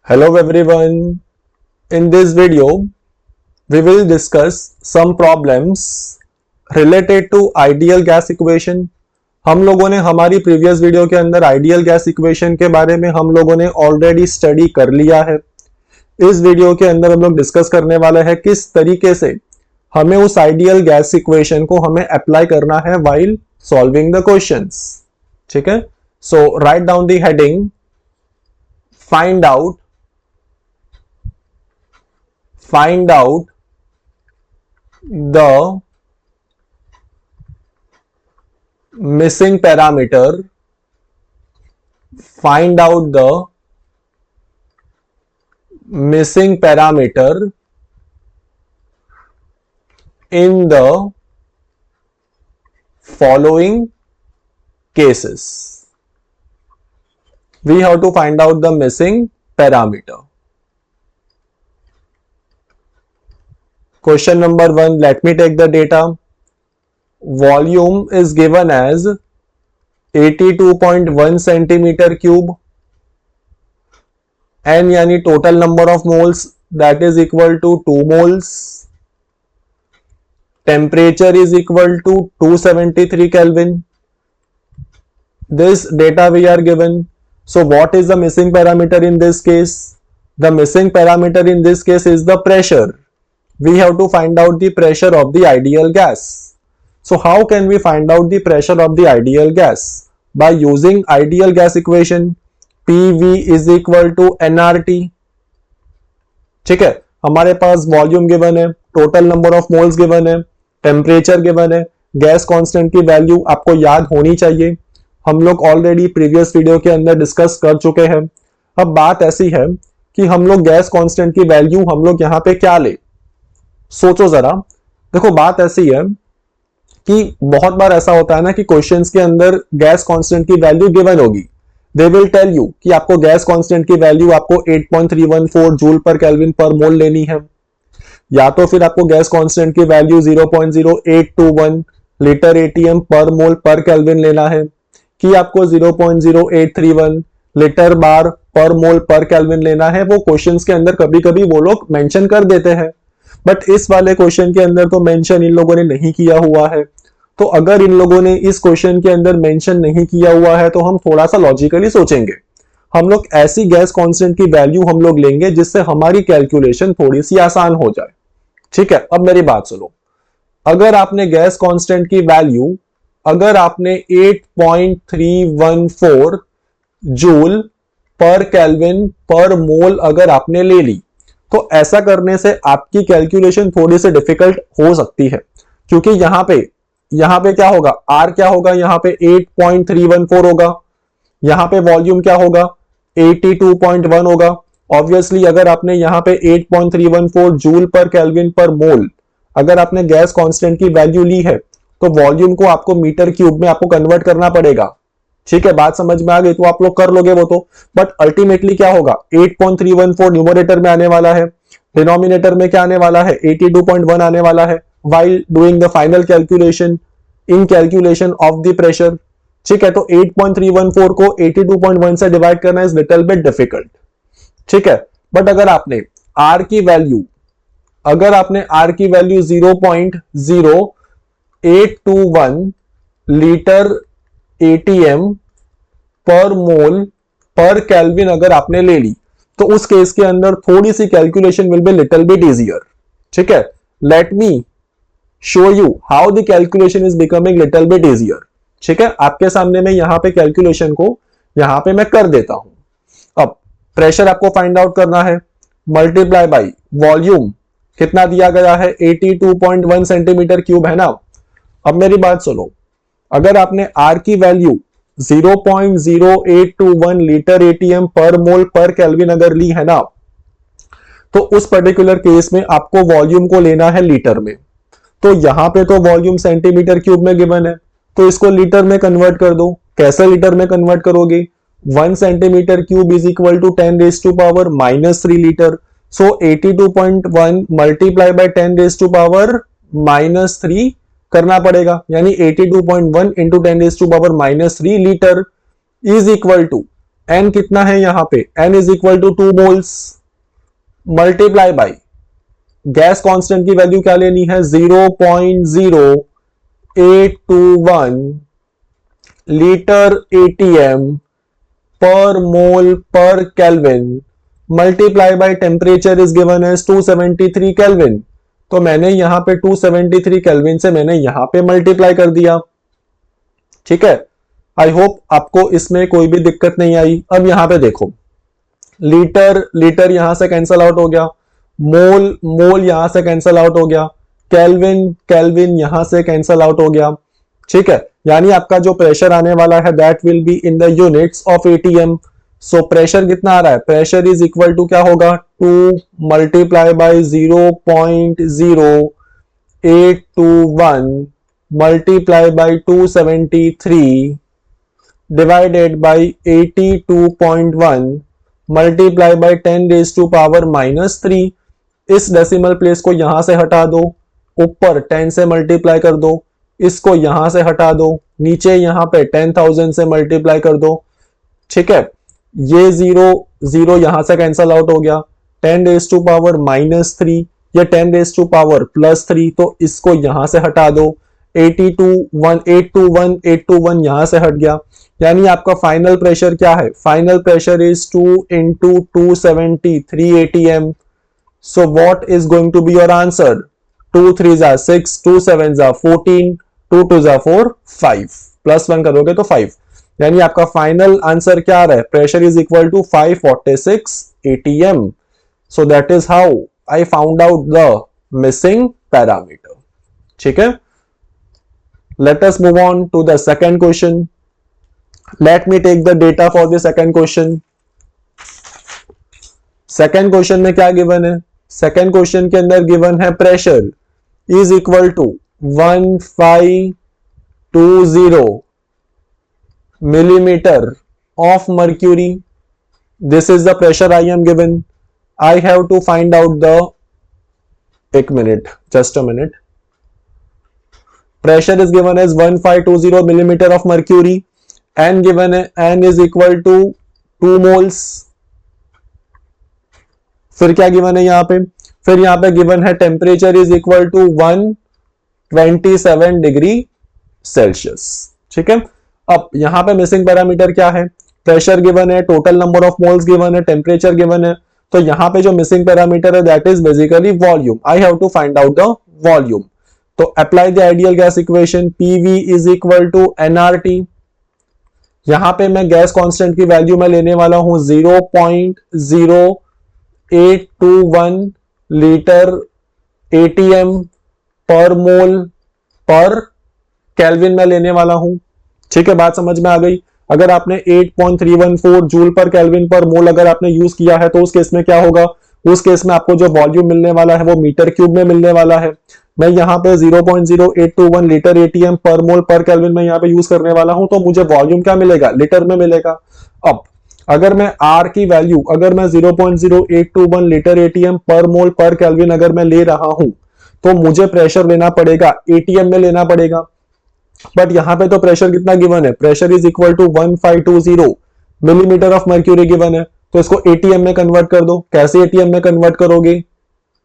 Hello everyone. In this video, we will discuss some problems related to ideal gas equation. हम लोगों ने हमारी previous video के अंदर आइडियल गैस इक्वेशन के बारे में हम लोगों ने ऑलरेडी स्टडी कर लिया है। इस वीडियो के अंदर हम लोग डिस्कस करने वाले हैं किस तरीके से हमें उस आइडियल गैस इक्वेशन को हमें अप्लाई करना है व्हाइल सॉल्विंग द क्वेश्चंस। ठीक है, so write down the heading find out the missing parameter. Find out the missing parameter in the following cases. We have to find out the missing parameter. Question number 1, let me take the data. Volume is given as 82.1 centimeter cube. N यानी total number of moles, that is equal to 2 moles. Temperature is equal to 273 Kelvin. This data we are given. So what is the missing parameter in this case? The missing parameter in this case is the pressure. We have to find out the pressure of the ideal gas. So how can we find out the pressure of the ideal gas? By using ideal gas equation, PV is equal to nRT. ठीक है, हमारे पास volume given है, total number of moles given है, temperature given है, gas constant की value आपको याद होनी चाहिए। हम लोग ऑलरेडी प्रीवियस वीडियो के अंदर डिस्कस कर चुके हैं। अब बात ऐसी है कि हम लोग गैस कांस्टेंट की वैल्यू हम लोग यहाँ पे क्या ले, सोचो जरा। देखो बात ऐसी है कि बहुत बार ऐसा होता है ना कि क्वेश्चंस के अंदर गैस कांस्टेंट की वैल्यू गिवन होगी। दे विल टेल यू कि आपको गैस कांस्टेंट की वैल्यू आपको 8.314 जूल पर केल्विन पर मोल लेनी है, या तो फिर आपको गैस कांस्टेंट की वैल्यू 0.0821 लीटर एटीएम पर मोल पर केल्विन लेना है, कि आपको 0.0831 लीटर बार पर मोल पर केल्विन लेना है। वो क्वेश्चंस के अंदर कभी कभी वो लोग मेंशन कर देते हैं, बट इस वाले क्वेश्चन के अंदर तो मेंशन इन लोगों ने नहीं किया हुआ है। तो अगर इन लोगों ने इस क्वेश्चन के अंदर मेंशन नहीं किया हुआ है तो हम थोड़ा सा लॉजिकली सोचेंगे। हम लोग ऐसी गैस कांस्टेंट की वैल्यू हम लोग लेंगे जिससे हमारी कैलकुलेशन थोड़ी सी आसान हो जाए। ठीक है, अब मेरी बात सुनो। अगर आपने गैस कांस्टेंट की वैल्यू अगर आपने 8.314 जूल पर केल्विन पर मोल अगर आपने ले ली, तो ऐसा करने से आपकी कैलकुलेशन थोड़ी सी डिफिकल्ट हो सकती है, क्योंकि यहां पे क्या होगा, आर क्या होगा, यहां पे 8.314 होगा, यहां पे वॉल्यूम क्या होगा, 82.1 होगा। ऑब्वियसली अगर आपने यहां पे 8.314 जूल पर केल्विन पर मोल अगर आपने गैस कांस्टेंट की वैल्यू ली है, तो वॉल्यूम को आपको मीटर क्यूब में आपको कन्वर्ट करना पड़ेगा। ठीक है, बात समझ में आ गई तो आप लोग कर लोगे वो तो। बट अल्टीमेटली क्या होगा, 8.314 न्यूमरेटर में आने वाला है, डिनोमिनेटर में क्या आने वाला है, 82.1 आने वाला है, while doing the final calculation in calculation of the pressure. ठीक है, तो 8.314 को 82.1 से डिवाइड करना इज लिटिल बिट डिफिकल्ट। ठीक है, बट अगर आपने आर की वैल्यू 0.0821 लीटर एटीएम पर मोल पर केल्विन अगर आपने ले ली, तो उस केस के अंदर थोड़ी सी calculation will be little bit easier. ठीक है, let me show you how the calculation is becoming little bit easier. ठीक है, आपके सामने मैं यहां पे कैलकुलेशन को यहां पे मैं कर देता हूं। अब प्रेशर आपको फाइंड आउट करना है, मल्टीप्लाई बाई वॉल्यूम कितना दिया गया है, 82.1 सेंटीमीटर क्यूब है ना। अब मेरी बात सुनो, अगर आपने आर की वैल्यू 0.0821 लीटर एटीएम पर मोल पर केल्विन अगर ली है ना, तो उस पर्टिकुलर केस में आपको वॉल्यूम को लेना है लीटर में। तो यहां पे तो वॉल्यूम सेंटीमीटर क्यूब में गिवन है, तो इसको लीटर में कन्वर्ट कर दो। कैसे लीटर में कन्वर्ट करोगे, 1 centimetre cube is equal to 10⁻³ litre. So 82.1 multiply by 10⁻³ करना पड़ेगा, यानी 82.1 into 10⁻³ litre is equal to n कितना है यहाँ पे, n is equal to 2 moles multiply by gas constant की वैल्यू क्या लेनी है, 0.0821 लीटर एटीएम पर मोल पर kelvin multiply by temperature is given as 273 kelvin. तो मैंने यहां पे 273 केल्विन से मैंने यहां पे मल्टीप्लाई कर दिया। ठीक है, आई होप आपको इसमें कोई भी दिक्कत नहीं आई। अब यहां पे देखो, लीटर लीटर यहां से कैंसल आउट हो गया, मोल मोल यहां से कैंसल आउट हो गया, केल्विन केल्विन यहां से कैंसल आउट हो गया। ठीक है, यानी आपका जो प्रेशर आने वाला है that will be in the units of ATM. So pressure कितना आ रहा है, प्रेशर इज इक्वल टू क्या होगा, 2 multiply by 0.0821 multiply by 273 divided by 82.1 multiply by 10 raise to power -3। इस डेसिमल प्लेस को यहां से हटा दो, ऊपर 10 से मल्टीप्लाई कर दो, इसको यहां से हटा दो, नीचे यहां पे 10,000 से मल्टीप्लाई कर दो। ठीक है, ये जीरो जीरो यहां से कैंसल आउट हो गया, 10 रेज टू पावर -3 या 10 रेज टू पावर +3, तो इसको यहां से हटा दो, 821 यहां से हट गया। यानी आपका फाइनल प्रेशर क्या है, final pressure is 2 into 273 ATM। So what is going to be your answer, 2 3s are 6, 2 7s are 14, 2 2s are 4, 5 +1 करोगे तो 5। यानी आपका फाइनल आंसर क्या आ रहा है, pressure is equal to 546 ATM। So that is how I found out the missing parameter. ठीक है, let us move on to the second question. Let me take the data for the second question. Second question में क्या given है, second question के अंदर given है pressure is equal to 1520 millimeter of mercury. This is the pressure I am given. I have to find out the, एक minute, just a minute. Pressure is given as 1520 millimeter of mercury, and given n is equal to 2 moles। फिर क्या given है यहाँ पे, फिर यहाँ पे given है temperature is equal to 127 degree Celsius. ठीक है, अब यहाँ पे मिसिंग पैरामीटर क्या है, प्रेशर गिवन है, total number of moles given है, टेम्परेचर गिवन है। तो यहाँ पे जो मिसिंग पैरामीटर है that is basically volume. I have to find out the volume. तो apply the ideal gas equation, PV is equal to nRT। यहां पे मैं गैस कांस्टेंट की वैल्यू में लेने वाला हूं 0.0821 लीटर ATM पर मोल पर केल्विन में लेने वाला हूं। ठीक है, बात समझ में आ गई। अगर आपने 8.314 जूल पर केल्विन पर मोल अगर आपने यूज किया है तो उस केस में क्या होगा, उस केस में आपको जो वॉल्यूम मिलने वाला है वो मीटर क्यूब में मिलने वाला है। मैं यहाँ पे 0.0821 लीटर ATM पर मोल पर केल्विन में यहाँ पे यूज करने वाला हूं, तो मुझे वॉल्यूम क्या मिलेगा, लीटर में मिलेगा। अब अगर मैं R की वैल्यू अगर मैं 0.0821 लीटर ATM पर मोल पर केल्विन अगर मैं ले रहा हूं तो मुझे प्रेशर लेना पड़ेगा ATM में लेना पड़ेगा। बट यहाँ पे तो प्रेशर कितना गिवन है, pressure is equal to 1520 millimetre of mercury given है। तो इसको ATM में कन्वर्ट कर दो। कैसे ATM में कन्वर्ट करोगे,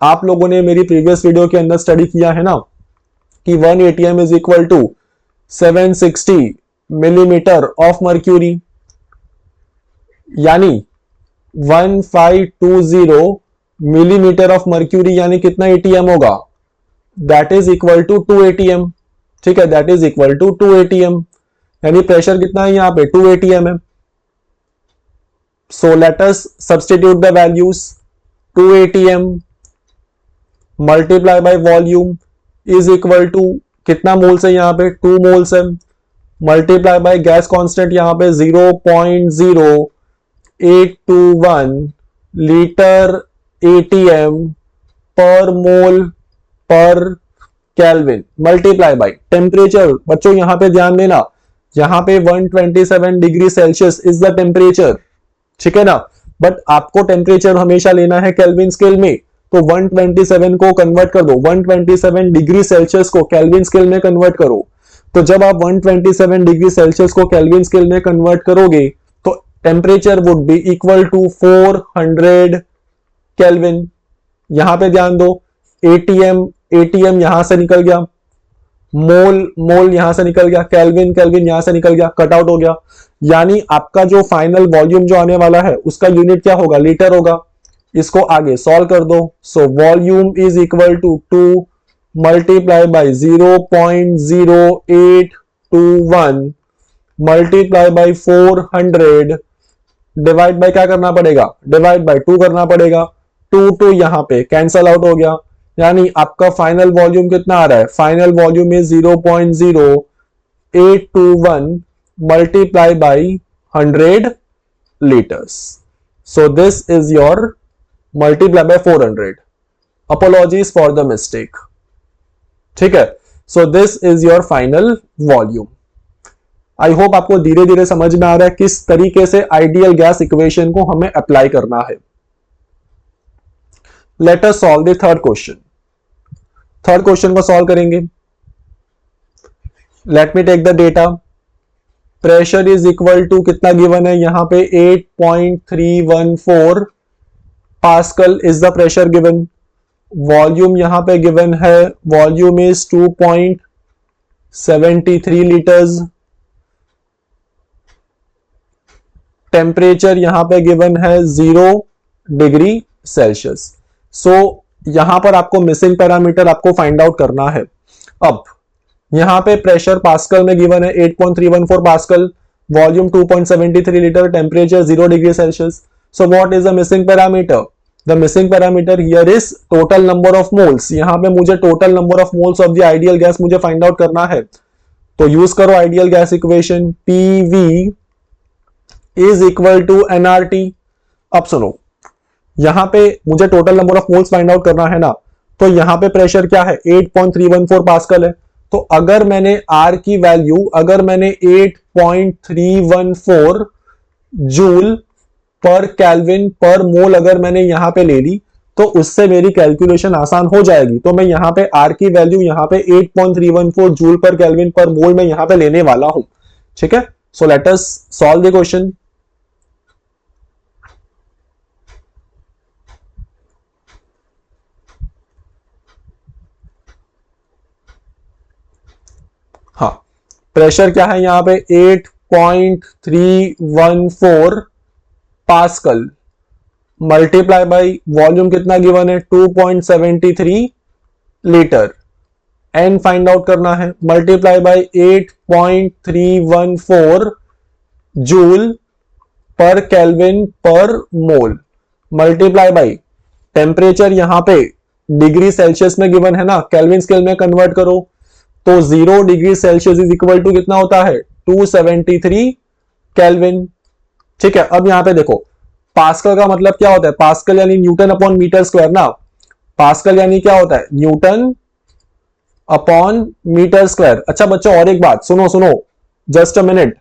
आप लोगों ने मेरी प्रीवियस वीडियो के अंदर स्टडी किया है ना कि 1 ATM is equal to 760 millimetre of mercury, यानी 1520 मिलीमीटर ऑफ मर्क्यूरी यानी कितना ATM होगा, that is equal to 2 ATM। ठीक है, that is equal to 2 ATM, यानी प्रेशर कितना है यहाँ पे 2 ATM है। So let us substitute the values, 2 ATM multiply by volume is equal to कितना मोल्स है यहाँ पे 2 मोल्स है, मल्टीप्लाई बाय गैस कांस्टेंट यहाँ पे 0.0821 लीटर ATM पर मोल पर केल्विन मल्टीप्लाई बाय टेम्परेचर। बच्चों यहाँ पे ध्यान देना, यहाँ पे 127 degree Celsius is the temperature. ठीक है ना, बट आपको टेम्परेचर हमेशा लेना है केल्विन स्केल में, तो 127 को कन्वर्ट कर दो, 127 डिग्री सेल्सियस को केल्विन स्केल में कन्वर्ट करो। तो जब आप 127 डिग्री सेल्सियस को केल्विन स्केल में कन्वर्ट करोगे तो temperature would be equal to 400 Kelvin. यहां पे ध्यान दो, एटीएम एटीएम यहां से निकल गया, मोल मोल यहां से निकल गया, केल्विन केल्विन यहां से निकल गया, कट आउट हो गया। यानी आपका जो फाइनल वॉल्यूम जो आने वाला है उसका यूनिट क्या होगा, लीटर होगा। इसको आगे सॉल्व कर दो। So volume is equal to 2 multiply by 0.0821 multiply by 400 divide by क्या करना पड़ेगा, डिवाइड बाई 2 करना पड़ेगा। 2 यहां पे कैंसल आउट हो गया, यानी आपका फाइनल वॉल्यूम कितना आ रहा है, final volume is 0.0821 multiply by 100 liters. So this is your multiply by 400. Apologies for the mistake. ठीक है, so this is your final volume. I hope आपको धीरे धीरे समझ में आ रहा है किस तरीके से आइडियल गैस इक्वेशन को हमें अप्लाई करना है। Let us solve the third question. Third question को सॉल्व करेंगे। Let me take the data. Pressure is equal to कितना गिवन है यहां पे 8.314 pascal is the pressure given. Volume यहां पे गिवन है, वॉल्यूम इज 2.73 लीटर्स। टेम्परेचर यहां पे गिवन है 0 डिग्री सेल्सियस। सो यहां पर आपको मिसिंग पैरामीटर आपको फाइंड आउट करना है। अब यहां पे प्रेशर पास्कल में गिवन है 8.314 pascal, volume 2.73 litre, temperature 0 degree Celsius. So what is the missing parameter, the missing parameter here is total number of moles. यहां पे मुझे total number of moles of the ideal gas मुझे find out करना है। तो use करो ideal gas equation, PV is equal to NRT. अब सुनो, यहां पे मुझे total number of moles find out करना है ना, तो यहां पे प्रेशर क्या है 8.314 पास्कल है। तो अगर मैंने आर की वैल्यू, अगर मैंने 8.314 जूल पर केल्विन पर मोल अगर मैंने यहां पे ले ली तो उससे मेरी कैलकुलेशन आसान हो जाएगी। तो मैं यहां पे आर की वैल्यू यहां पे 8.314 जूल पर केल्विन पर मोल में यहां पे लेने वाला हूं। ठीक है, so let us solve the question. हाँ, प्रेशर क्या है यहां पे 8.314 पास्कल मल्टीप्लाई बाई वॉल्यूम कितना गिवन है 2.73 लीटर, एन फाइंड आउट करना है, मल्टीप्लाई बाई 8.314 जूल पर केल्विन पर मोल, मल्टीप्लाई बाई टेम्परेचर यहां पे डिग्री सेल्सियस में गिवन है ना, केल्विन स्केल में कन्वर्ट करो तो 0 degree Celsius is equal to कितना होता है 273 केल्विन। ठीक है, अब यहां पे देखो पास्कल का मतलब क्या होता है, पास्कल यानी न्यूटन अपॉन मीटर स्क्वायर ना, पास्कल यानी क्या होता है न्यूटन अपॉन मीटर स्क्वायर। अच्छा बच्चों और एक बात सुनो सुनो, just a minute,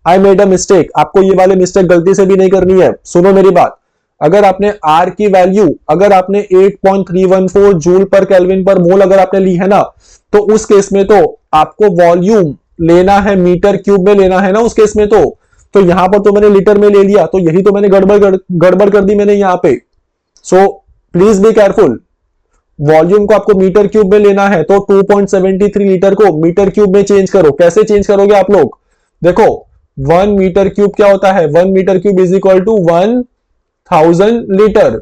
I made a mistake. आपको ये वाले मिस्टेक गलती से भी नहीं करनी है, सुनो मेरी बात। अगर आपने आर की वैल्यू, अगर आपने 8.314 जूल पर केल्विन पर मोल अगर आपने ली है ना, तो उस केस में तो आपको वॉल्यूम लेना है मीटर क्यूब में लेना है ना उस केस में। तो यहां पर तो मैंने लीटर में ले लिया, तो यही तो मैंने गड़बड़ कर दी मैंने यहां पे। So please be careful, volume को आपको मीटर क्यूब में लेना है तो 2.73 लीटर को मीटर क्यूब में चेंज करो। कैसे चेंज करोगे आप लोग, देखो 1 मीटर क्यूब क्या होता है, 1 metre cube is equal to 1000 litre.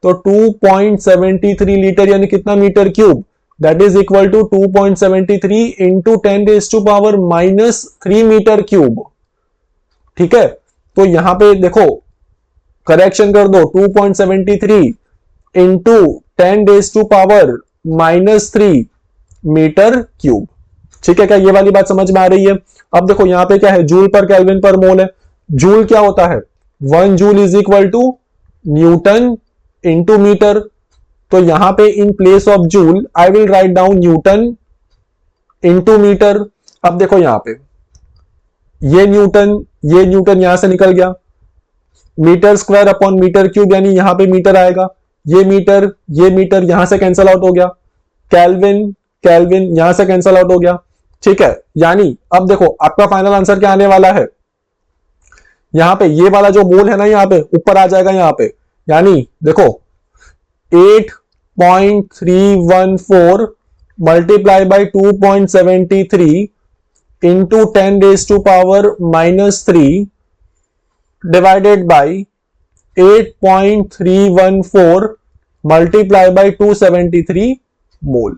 तो 2.73 लीटर यानी कितना metre cube, that is equal to 2.73 into 10⁻³ metre cube. ठीक है, तो यहां पे देखो करेक्शन कर दो, 2.73 इंटू 10⁻³ मीटर क्यूब। ठीक है, क्या ये वाली बात समझ में आ रही है। अब देखो यहां पे क्या है, जूल पर केल्विन पर मोल है। जूल क्या होता है 1 joule is equal to newton into metre. तो यहां पे in place of joule I will write down newton into metre. अब देखो यहां पे ये न्यूटन यहां से निकल गया, metre square upon metre cube यानी यहां पे मीटर आएगा, ये मीटर यहां से कैंसल आउट हो गया, केल्विन यहां से कैंसल आउट हो गया। ठीक है, यानी अब देखो आपका फाइनल आंसर क्या आने वाला है, यहाँ पे ये वाला जो मोल है ना यहाँ पे ऊपर आ जाएगा यहाँ पे, यानी देखो 8.314 multiply by 2.73 into 10⁻³ divided by 8.314 multiply by 273 mole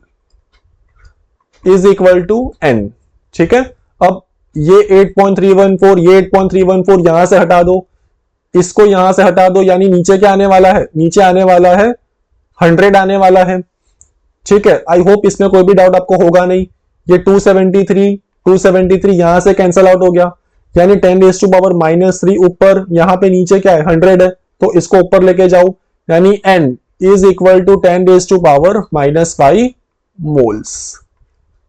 is equal to n। ठीक है, अब ये 8.314 ये 8.314 यहां से हटा दो, इसको यहां से हटा दो, यानी नीचे क्या आने वाला है, नीचे आने वाला है 100 आने वाला है। ठीक है, आई होप इसमें कोई भी डाउट आपको होगा नहीं। ये 273 यहां से कैंसल आउट हो गया, यानी 10⁻³ ऊपर, यहां पे नीचे क्या है 100 है, तो इसको ऊपर लेके जाओ, यानी n is equal to 10⁻⁻5 moles.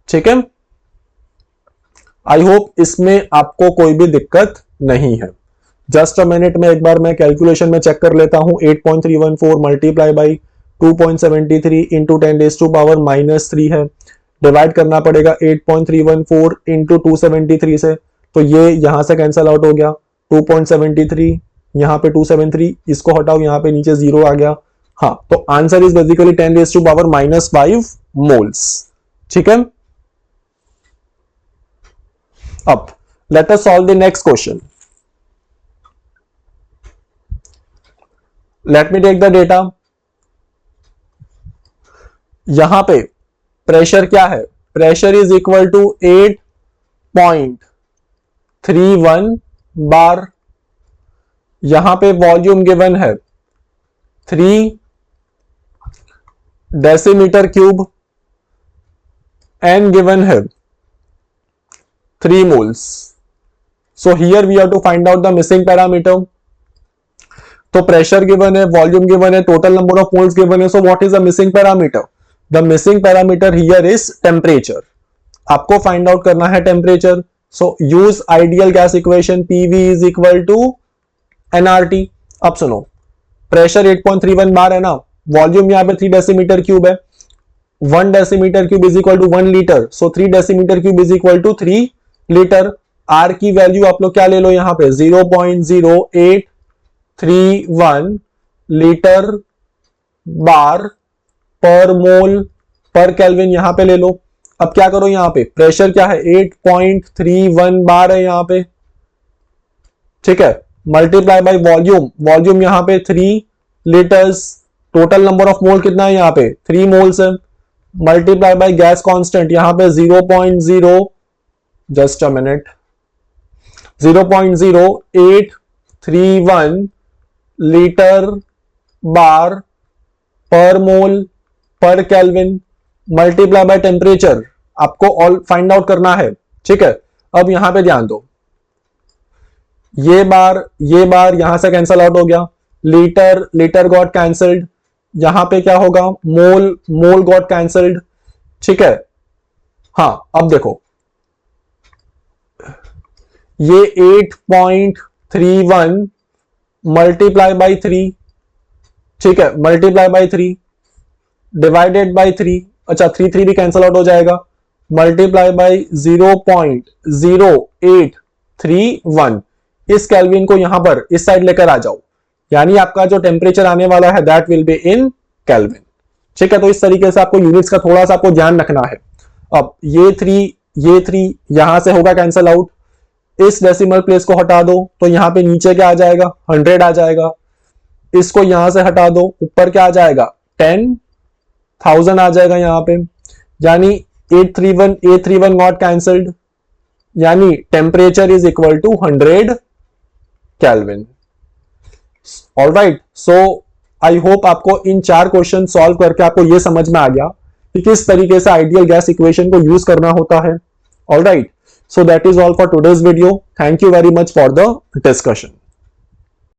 ठीक है, आई होप इसमें आपको कोई भी दिक्कत नहीं है। जस्ट अ मिनट में एक बार मैं कैलकुलेशन में चेक कर लेता हूं। 8.314 मल्टीप्लाई बाई 2.73 इंटू 10⁻³ है, डिवाइड करना पड़ेगा 8.314 इंटू 273 से, तो ये यहां से कैंसल आउट हो गया। 2.73 यहां पे 273, इसको हटाओ, यहां पे नीचे 0 आ गया। हाँ, तो आंसर इज बेसिकली 10⁻⁻5 मोल्स। ठीक है, अब let us solve the next question. Let me take the data. यहां पे प्रेशर क्या है, प्रेशर इज इक्वल टू 8.31 बार। यहां पे वॉल्यूम गिवन है 3 डेसीमीटर क्यूब, एन गिवन है 3 moles. So here we have to find out the missing parameter. तो pressure given है, वॉल्यूम गिवन है, total number of moles given है, so what is the missing parameter? The missing parameter here is temperature. आपको find out करना है temperature. So use ideal gas equation, PV is equal to nRT। अब सुनो, pressure 8.31 बार है ना, volume यहां पे 3 डेसीमीटर क्यूब है, 1 decimetre cube is equal to 1 litre, so 3 decimetre cube is equal to 3 litre. R की वैल्यू आप लोग क्या ले लो, यहां पे 0.0831 लीटर बार पर मोल पर केल्विन यहां पे ले लो। अब क्या करो, यहां पे प्रेशर क्या है 8.31 बार है यहां पे। ठीक है, मल्टीप्लाई बाय वॉल्यूम, वॉल्यूम यहां पे 3 litres, total number of mole कितना है यहां पे 3 मोल्स है, मल्टीप्लाई बाय गैस कांस्टेंट यहां पे 0.0 just a minute 0.0831 litre bar पर मोल पर केल्विन, मल्टीप्लाई बाय टेम्परेचर आपको ऑल फाइंड आउट करना है। ठीक है, अब यहां पे ध्यान दो, ये बार यहां से कैंसल आउट हो गया, लीटर गॉट कैंसल्ड, यहां पे क्या होगा मोल गॉट कैंसल्ड। ठीक है, हाँ अब देखो ये 8.31 मल्टीप्लाई बाई 3, ठीक है, मल्टीप्लाई बाई 3 डिवाइडेड बाई 3, अच्छा 3 भी कैंसल आउट हो जाएगा, मल्टीप्लाई बाई 0.0831। इस केल्विन को यहां पर इस साइड लेकर आ जाओ, यानी आपका जो टेम्परेचर आने वाला है that will be in kelvin. ठीक है, तो इस तरीके से आपको यूनिट्स का थोड़ा सा आपको ध्यान रखना है। अब ये 3 यहां से होगा कैंसल आउट, इस डेसिमल प्लेस को हटा दो तो यहां पे नीचे क्या आ जाएगा 100 आ जाएगा, इसको यहां से हटा दो ऊपर क्या आ जाएगा 10,000 आ जाएगा यहां पे, यानी 831 नॉट कैंसल्ड, यानी temperature is equal to 100 kelvin. Alright, so I hope आपको इन 4 क्वेश्चन सॉल्व करके आपको यह समझ में आ गया कि किस तरीके से आइडियल गैस इक्वेशन को यूज करना होता है। Alright, so that is all for today's video. Thank you very much for the discussion.